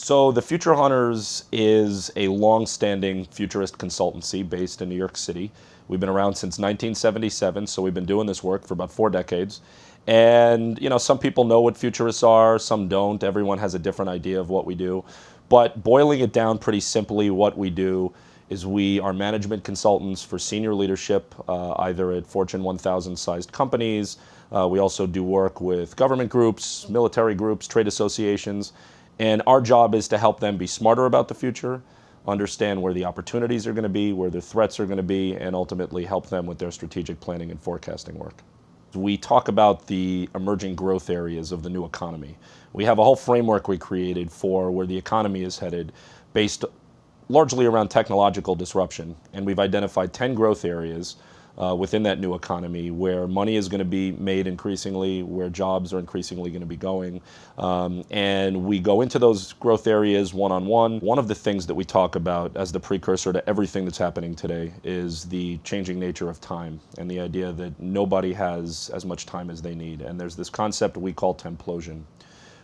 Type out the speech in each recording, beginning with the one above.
So the Future Hunters is a long-standing futurist consultancy based in New York City. We've been around since 1977, so we've been doing this work for about 4 decades. And some people know what futurists are, some don't. Everyone has a different idea of what we do. But boiling it down pretty simply, what we do is we are management consultants for senior leadership, either at Fortune 1000 sized companies. We also do work with government groups, military groups, trade associations. And our job is to help them be smarter about the future, understand where the opportunities are going to be, where the threats are going to be, and ultimately help them with their strategic planning and forecasting work. We talk about the emerging growth areas of the new economy. We have a whole framework we created for where the economy is headed based largely around technological disruption. And we've identified 10 growth areas within that new economy where money is going to be made increasingly, where jobs are increasingly going to be going. And we go into those growth areas one-on-one. One of the things that we talk about as the precursor to everything that's happening today is the changing nature of time and the idea that nobody has as much time as they need. And there's this concept we call templosion,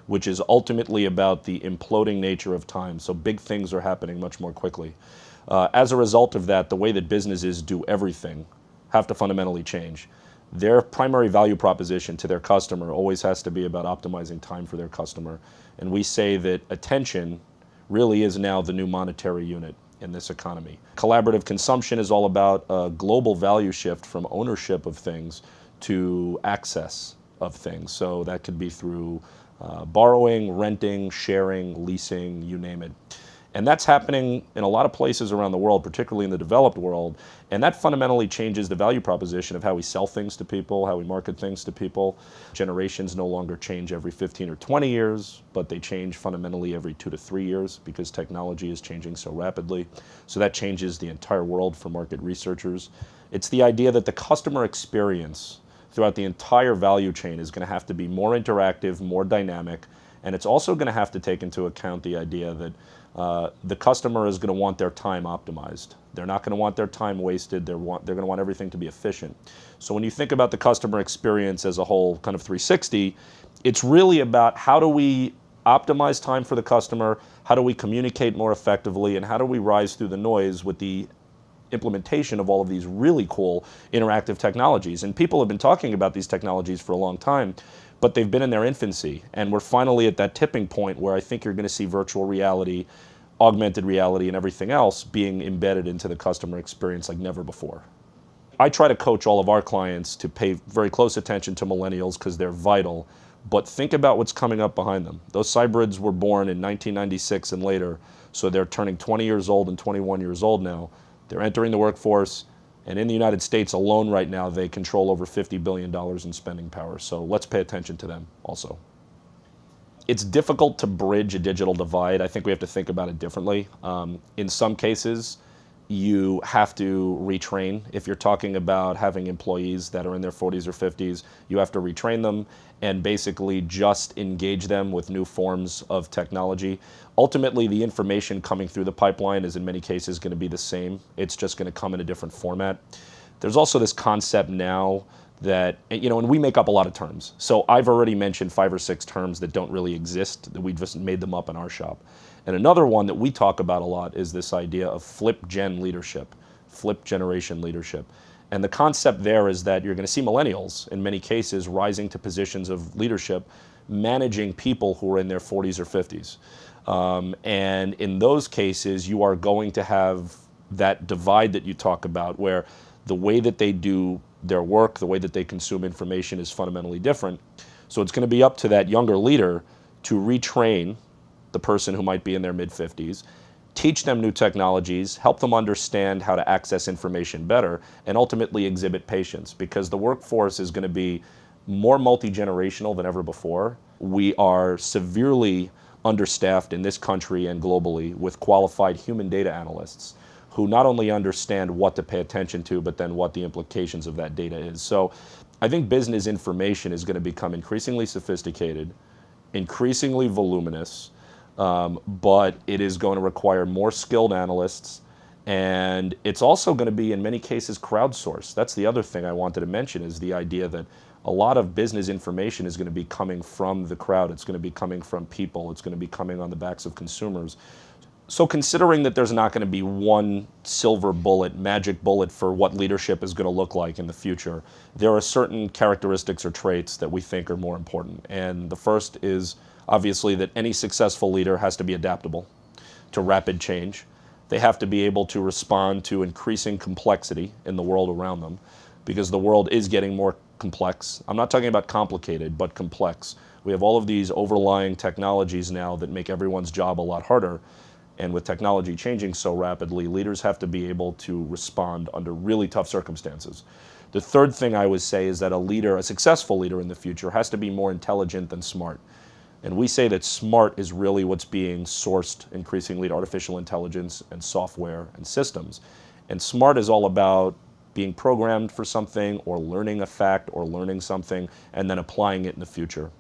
which is ultimately about the imploding nature of time. So big things are happening much more quickly. As a result of that, the way that businesses do everything have to fundamentally change. Their primary value proposition to their customer always has to be about optimizing time for their customer. And we say that attention really is now the new monetary unit in this economy. Collaborative consumption is all about a global value shift from ownership of things to access of things. So that could be through borrowing, renting, sharing, leasing, you name it. And that's happening in a lot of places around the world, particularly in the developed world. And that fundamentally changes the value proposition of how we sell things to people, how we market things to people. Generations no longer change every 15 or 20 years, but they change fundamentally every 2 to 3 years because technology is changing so rapidly. So that changes the entire world for market researchers. It's the idea that the customer experience throughout the entire value chain is going to have to be more interactive, more dynamic, and it's also going to have to take into account the idea that the customer is going to want their time optimized. They're not going to want their time wasted. They're going to want everything to be efficient. So when you think about the customer experience as a whole, kind of 360, it's really about how do we optimize time for the customer, how do we communicate more effectively, and how do we rise through the noise with the implementation of all of these really cool interactive technologies. And people have been talking about these technologies for a long time, but they've been in their infancy. And we're finally at that tipping point where I think you're going to see virtual reality, augmented reality, and everything else being embedded into the customer experience like never before. I try to coach all of our clients to pay very close attention to millennials because they're vital, but think about what's coming up behind them. Those cybrids were born in 1996 and later, so they're turning 20 years old and 21 years old now. They're entering the workforce, and in the United States alone right now, they control over $50 billion in spending power. So let's pay attention to them also. It's difficult to bridge a digital divide. I think we have to think about it differently. In some cases, you have to retrain. If you're talking about having employees that are in their 40s or 50s, you have to retrain them and basically just engage them with new forms of technology. Ultimately, the information coming through the pipeline is in many cases going to be the same. It's just going to come in a different format. There's also this concept now that, and we make up a lot of terms. So I've already mentioned 5 or 6 terms that don't really exist, that we just made them up in our shop. And another one that we talk about a lot is this idea of flip gen leadership, flip generation leadership. And the concept there is that you're going to see millennials, in many cases, rising to positions of leadership, managing people who are in their 40s or 50s. And in those cases, you are going to have that divide that you talk about, where the way that they do their work, the way that they consume information is fundamentally different. So it's going to be up to that younger leader to retrain the person who might be in their mid-50s, teach them new technologies, help them understand how to access information better, and ultimately exhibit patience, because the workforce is going to be more multi-generational than ever before. We are severely understaffed in this country and globally with qualified human data analysts who not only understand what to pay attention to, but then what the implications of that data is. So I think business information is going to become increasingly sophisticated, increasingly voluminous, but it is going to require more skilled analysts, and it's also going to be, in many cases, crowdsourced. That's the other thing I wanted to mention, is the idea that a lot of business information is going to be coming from the crowd. It's going to be coming from people. It's going to be coming on the backs of consumers. So considering that there's not going to be one silver bullet, magic bullet for what leadership is going to look like in the future, there are certain characteristics or traits that we think are more important. And the first is obviously that any successful leader has to be adaptable to rapid change. They have to be able to respond to increasing complexity in the world around them, because the world is getting more complex. I'm not talking about complicated, but complex. We have all of these overlying technologies now that make everyone's job a lot harder. And with technology changing so rapidly, leaders have to be able to respond under really tough circumstances. The third thing I would say is that a leader, a successful leader in the future, has to be more intelligent than smart. And we say that smart is really what's being sourced increasingly to artificial intelligence and software and systems. And smart is all about being programmed for something or learning a fact or learning something and then applying it in the future.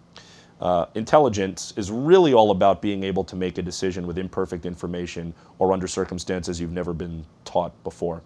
Intelligence is really all about being able to make a decision with imperfect information or under circumstances you've never been taught before.